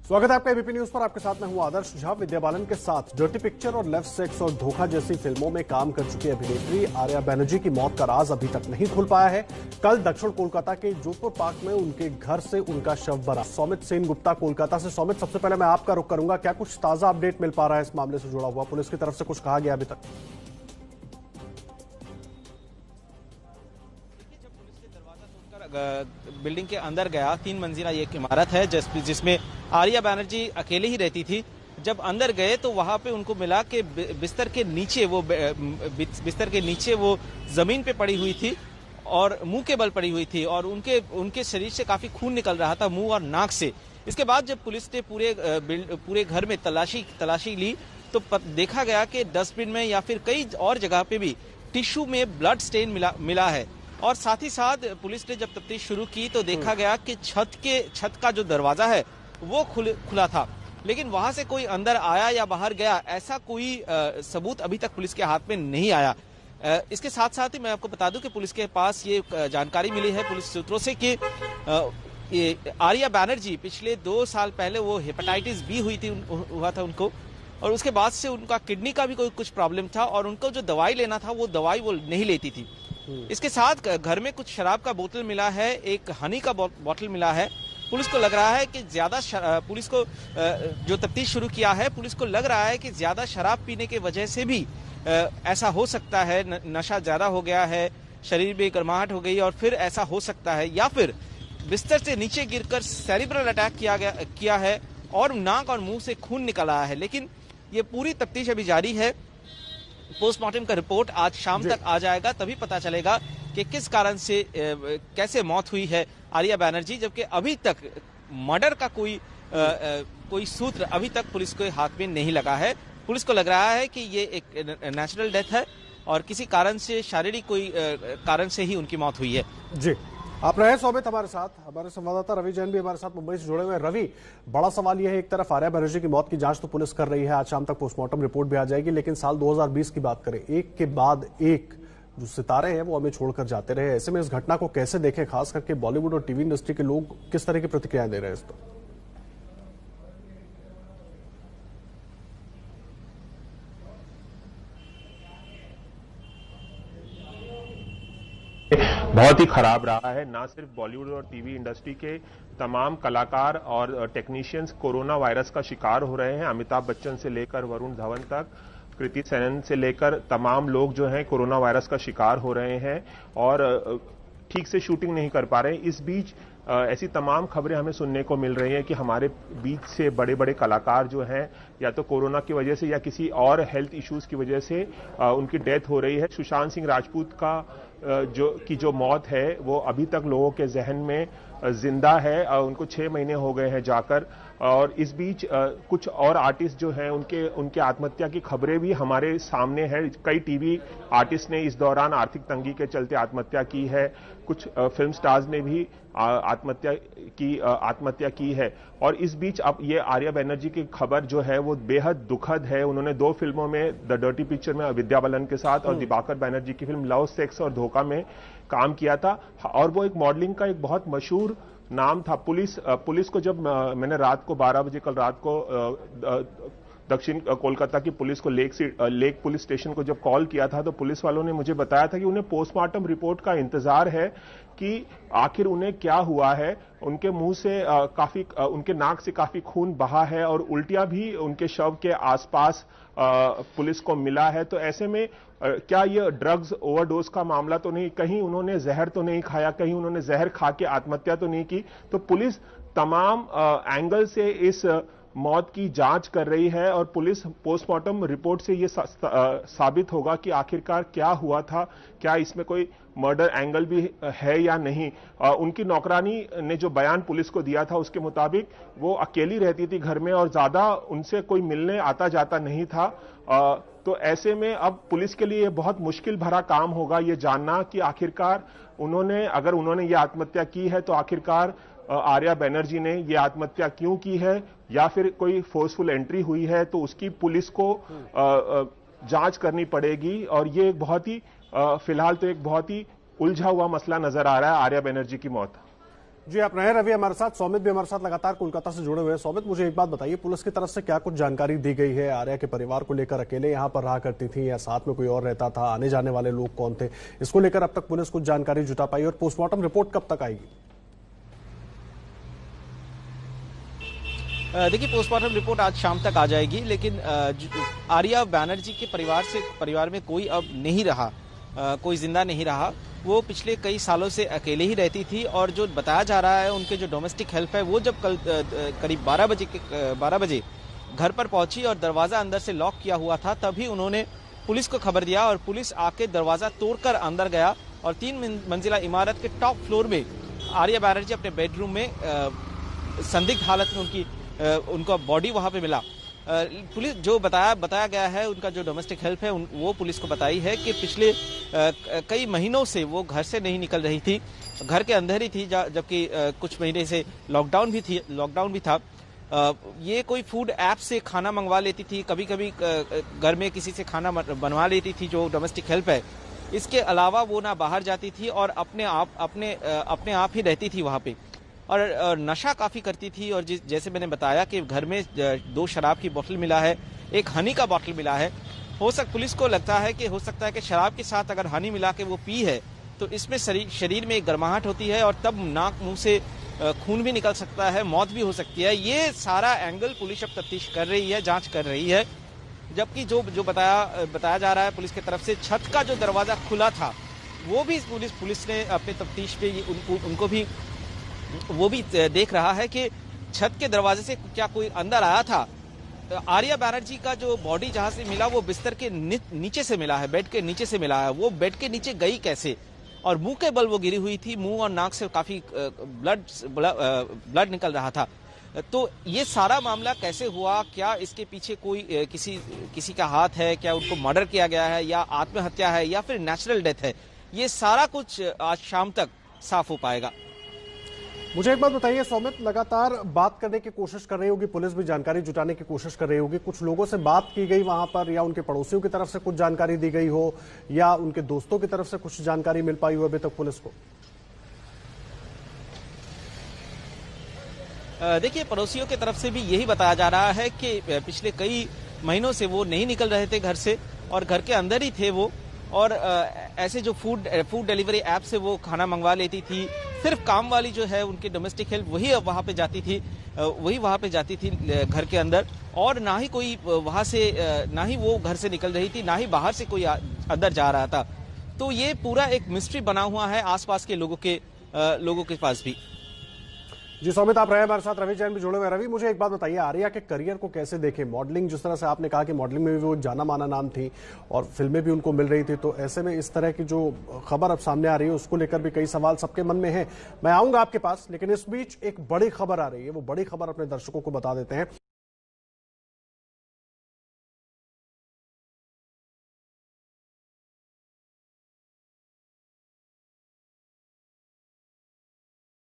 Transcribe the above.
स्वागत है आपका एबीपी न्यूज पर। आपके साथ मैं हूं आदर्श झा। विद्या बालन के साथ डर्टी पिक्चर और लेफ्ट सेक्स और धोखा जैसी फिल्मों में काम कर चुकी अभिनेत्री आर्या बैनर्जी की मौत का राज अभी तक नहीं खुल पाया है। कल दक्षिण कोलकाता के जोधपुर पार्क में उनके घर से उनका शव बरा। सौमित सेन गुप्ता कोलकाता से। सौमित, सबसे पहले मैं आपका रुख करूंगा, क्या कुछ ताजा अपडेट मिल पा रहा है इस मामले से जुड़ा हुआ? पुलिस की तरफ से कुछ कहा गया अभी तक? बिल्डिंग के अंदर गया, 3 मंजिला एक इमारत है जिसमें आर्या बैनर्जी अकेले ही रहती थी। जब अंदर गए तो वहां पे उनको मिला कि बिस्तर के नीचे वो जमीन पे पड़ी हुई थी और मुंह के बल पड़ी हुई थी और उनके शरीर से काफी खून निकल रहा था, मुंह और नाक से। इसके बाद जब पुलिस ने पूरे घर में तलाशी ली तो देखा गया कि डस्टबिन में या फिर कई और जगह पे भी टिश्यू में ब्लड स्टेन मिला है। और साथ ही साथ पुलिस ने जब तफ्तीश शुरू की तो देखा गया कि छत का जो दरवाजा है वो खुला था, लेकिन वहां से कोई अंदर आया या बाहर गया ऐसा कोई सबूत अभी तक पुलिस के हाथ में नहीं आया। इसके साथ साथ ही मैं आपको बता दूं कि पुलिस के पास ये जानकारी मिली है पुलिस सूत्रों से कि आर्या बैनर्जी पिछले 2 साल पहले वो हेपेटाइटिस बी हुआ था उनको, और उसके बाद से उनका किडनी का भी कुछ प्रॉब्लम था और उनको जो दवाई लेना था वो दवाई वो नहीं लेती थी। इसके साथ घर में कुछ शराब का बोतल मिला है, एक हनी का बोतल मिला है। पुलिस को लग रहा है कि पुलिस को जो तफ्तीश शुरू किया है, पुलिस को लग रहा है कि ज्यादा शराब पीने की वजह से भी ऐसा हो सकता है, नशा ज्यादा हो गया है, शरीर में गर्माहट हो गई और फिर ऐसा हो सकता है, या फिर बिस्तर से नीचे गिरकर सेरिब्रल अटैक किया है और नाक और मुंह से खून निकल आया है। लेकिन ये पूरी तफ्तीश अभी जारी है। पोस्टमार्टम का रिपोर्ट आज शाम तक आ जाएगा, तभी पता चलेगा कि किस कारण से कैसे मौत हुई है आर्या बैनर्जी, जबकि अभी तक मर्डर का कोई सूत्र अभी तक पुलिस के हाथ में नहीं लगा है। पुलिस को लग रहा है कि ये एक नेचुरल डेथ है और किसी कारण से, शारीरिक कोई कारण से ही उनकी मौत हुई है। जी, आप रहे सौमित हमारे साथ। हमारे संवाददाता रवि जैन भी हमारे साथ मुंबई से जुड़े हुए हैं। रवि, बड़ा सवाल यह है, एक तरफ आर्या बैनर्जी की मौत की जांच तो पुलिस कर रही है, आज शाम तक पोस्टमार्टम रिपोर्ट भी आ जाएगी, लेकिन साल 2020 की बात करें, एक के बाद एक जो सितारे हैं वो हमें छोड़कर जाते रहे। ऐसे में इस घटना को कैसे देखें, खास करके बॉलीवुड और टीवी इंडस्ट्री के लोग किस तरह की प्रतिक्रियाएं दे रहे हैं इस पर? बहुत ही खराब रहा है। ना सिर्फ बॉलीवुड और टीवी इंडस्ट्री के तमाम कलाकार और टेक्नीशियंस कोरोना वायरस का शिकार हो रहे हैं। अमिताभ बच्चन से लेकर वरुण धवन तक, कृति सेनन से लेकर तमाम लोग जो हैं कोरोना वायरस का शिकार हो रहे हैं और ठीक से शूटिंग नहीं कर पा रहे हैं। इस बीच ऐसी तमाम खबरें हमें सुनने को मिल रही हैं कि हमारे बीच से बड़े बड़े कलाकार जो हैं या तो कोरोना की वजह से या किसी और हेल्थ इश्यूज की वजह से उनकी डेथ हो रही है। सुशांत सिंह राजपूत का जो मौत है वो अभी तक लोगों के जहन में जिंदा है। उनको 6 महीने हो गए हैं जाकर, और इस बीच कुछ और आर्टिस्ट जो हैं उनके आत्महत्या की खबरें भी हमारे सामने है। कई टीवी आर्टिस्ट ने इस दौरान आर्थिक तंगी के चलते आत्महत्या की है। कुछ फिल्म स्टार्स ने भी आत्महत्या की है। और इस बीच अब ये आर्या बैनर्जी की खबर जो है वो बेहद दुखद है। उन्होंने 2 फिल्मों में, द डर्टी पिक्चर में विद्या बालन के साथ और दिबाकर बैनर्जी की फिल्म लव सेक्स और धोखा में काम किया था, और वो एक मॉडलिंग का एक बहुत मशहूर नाम था। पुलिस को जब मैंने रात को 12 बजे कल रात को दक्षिण कोलकाता की पुलिस को लेक पुलिस स्टेशन को जब कॉल किया था तो पुलिस वालों ने मुझे बताया था कि उन्हें पोस्टमार्टम रिपोर्ट का इंतजार है कि आखिर उन्हें क्या हुआ है। उनके मुंह से उनके नाक से काफी खून बहा है और उल्टियां भी उनके शव के आसपास पुलिस को मिला है। तो ऐसे में क्या ये ड्रग्स ओवरडोज का मामला तो नहीं, कहीं उन्होंने जहर तो नहीं खाया, कहीं उन्होंने जहर खा के आत्महत्या तो नहीं की? तो पुलिस तमाम एंगल से इस मौत की जांच कर रही है और पुलिस पोस्टमार्टम रिपोर्ट से ये साबित होगा कि आखिरकार क्या हुआ था, क्या इसमें कोई मर्डर एंगल भी है या नहीं। उनकी नौकरानी ने जो बयान पुलिस को दिया था उसके मुताबिक वो अकेली रहती थी घर में और ज्यादा उनसे कोई मिलने आता जाता नहीं था। तो ऐसे में अब पुलिस के लिए बहुत मुश्किल भरा काम होगा ये जानना कि आखिरकार अगर उन्होंने ये आत्महत्या की है तो आखिरकार आर्या बैनर्जी ने ये आत्महत्या क्यों की है, या फिर कोई फोर्सफुल एंट्री हुई है, तो उसकी पुलिस को जांच करनी पड़ेगी। और ये एक बहुत ही फिलहाल तो एक बहुत ही उलझा हुआ मसला नजर आ रहा है आर्या बैनर्जी की मौत। जी, आप रहे रवि हमारे साथ, सौमित भी हमारे साथ लगातार कोलकाता से जुड़े हुए हैं। सौमित, मुझे एक बात बताइए, पुलिस की तरफ से क्या कुछ जानकारी दी गई है? आर्या के परिवार को लेकर अकेले यहाँ पर रहा करती थी या साथ में कोई और रहता था? आने जाने वाले लोग कौन थे? इसको लेकर अब तक पुलिस कुछ जानकारी जुटा पाई? और पोस्टमार्टम रिपोर्ट कब तक आएगी? देखिए, पोस्टमार्टम रिपोर्ट आज शाम तक आ जाएगी, लेकिन आर्या बैनर्जी के परिवार में कोई अब नहीं रहा, कोई जिंदा नहीं रहा। वो पिछले कई सालों से अकेले ही रहती थी और जो बताया जा रहा है, उनके जो डोमेस्टिक हेल्प है, वो जब कल करीब 12 बजे घर पर पहुंची और दरवाजा अंदर से लॉक किया हुआ था, तभी उन्होंने पुलिस को खबर दिया और पुलिस आके दरवाजा तोड़कर अंदर गया और 3 मंजिला इमारत के टॉप फ्लोर में आर्या बैनर्जी अपने बेडरूम में संदिग्ध हालत में उनका बॉडी वहां पे मिला। पुलिस जो बताया गया है, उनका जो डोमेस्टिक हेल्प है वो पुलिस को बताई है कि पिछले कई महीनों से वो घर से नहीं निकल रही थी, घर के अंदर ही थी, जबकि कुछ महीने से लॉकडाउन भी था। ये कोई फूड ऐप से खाना मंगवा लेती थी, कभी कभी घर में किसी से खाना बनवा लेती थी, जो डोमेस्टिक हेल्प है। इसके अलावा वो ना बाहर जाती थी और अपने आप ही रहती थी वहां पे, और नशा काफी करती थी। और जैसे मैंने बताया कि घर में 2 शराब की बोतल मिला है, एक हनी का बोतल मिला है। पुलिस को लगता है कि हो सकता है कि शराब के साथ अगर हनी मिला के वो पी है तो इसमें शरीर में एक गर्माहट होती है और तब नाक मुंह से खून भी निकल सकता है, मौत भी हो सकती है। ये सारा एंगल पुलिस अब तफ्तीश कर रही है, जांच कर रही है। जबकि जो बताया जा रहा है पुलिस की तरफ से, छत का जो दरवाजा खुला था वो भी पुलिस ने अपने तफ्तीश पे उनको भी वो भी देख रहा है कि छत के दरवाजे से क्या कोई अंदर आया था। आर्या बैनर्जी का जो बॉडी जहां से मिला वो बिस्तर के नीचे से मिला है, बेड के नीचे से मिला है। वो बेड के नीचे गई कैसे? और मुंह के बल वो गिरी हुई थी, मुंह और नाक से काफी ब्लड निकल रहा था। तो ये सारा मामला कैसे हुआ? क्या इसके पीछे कोई किसी का हाथ है? क्या उनको मर्डर किया गया है या आत्महत्या है या फिर नेचुरल डेथ है? ये सारा कुछ आज शाम तक साफ हो पाएगा। मुझे एक बात बताइए सौमित, लगातार बात करने की कोशिश कर रही होगी पुलिस, भी जानकारी जुटाने की कोशिश कर रही होगी। कुछ लोगों से बात की गई वहां पर, या उनके पड़ोसियों की तरफ से कुछ जानकारी दी गई हो, या उनके दोस्तों की तरफ से कुछ जानकारी मिल पाई हो अभी तक पुलिस को? देखिए, पड़ोसियों की तरफ से भी यही बताया जा रहा है कि पिछले कई महीनों से वो नहीं निकल रहे थे घर से और घर के अंदर ही थे वो, और ऐसे जो फूड डिलीवरी ऐप से वो खाना मंगवा लेती थी। सिर्फ काम वाली जो है उनकी डोमेस्टिक हेल्प वही वहां पे जाती थी घर के अंदर, और ना ही कोई वहां से ना ही वो घर से निकल रही थी, ना ही बाहर से कोई अंदर जा रहा था। तो ये पूरा एक मिस्ट्री बना हुआ है आसपास के लोगों के पास भी। जी सौमित, आप रहे हमारे साथ, रवि जैन भी जुड़े हुए। रवि, मुझे एक बात बताइए, आर्या के करियर को कैसे देखें? मॉडलिंग, जिस तरह से आपने कहा कि मॉडलिंग में भी वो जाना माना नाम थी और फिल्में भी उनको मिल रही थी, तो ऐसे में इस तरह की जो खबर अब सामने आ रही है उसको लेकर भी कई सवाल सबके मन में है। मैं आऊंगा आपके पास, लेकिन इस बीच एक बड़ी खबर आ रही है, वो बड़ी खबर अपने दर्शकों को बता देते हैं।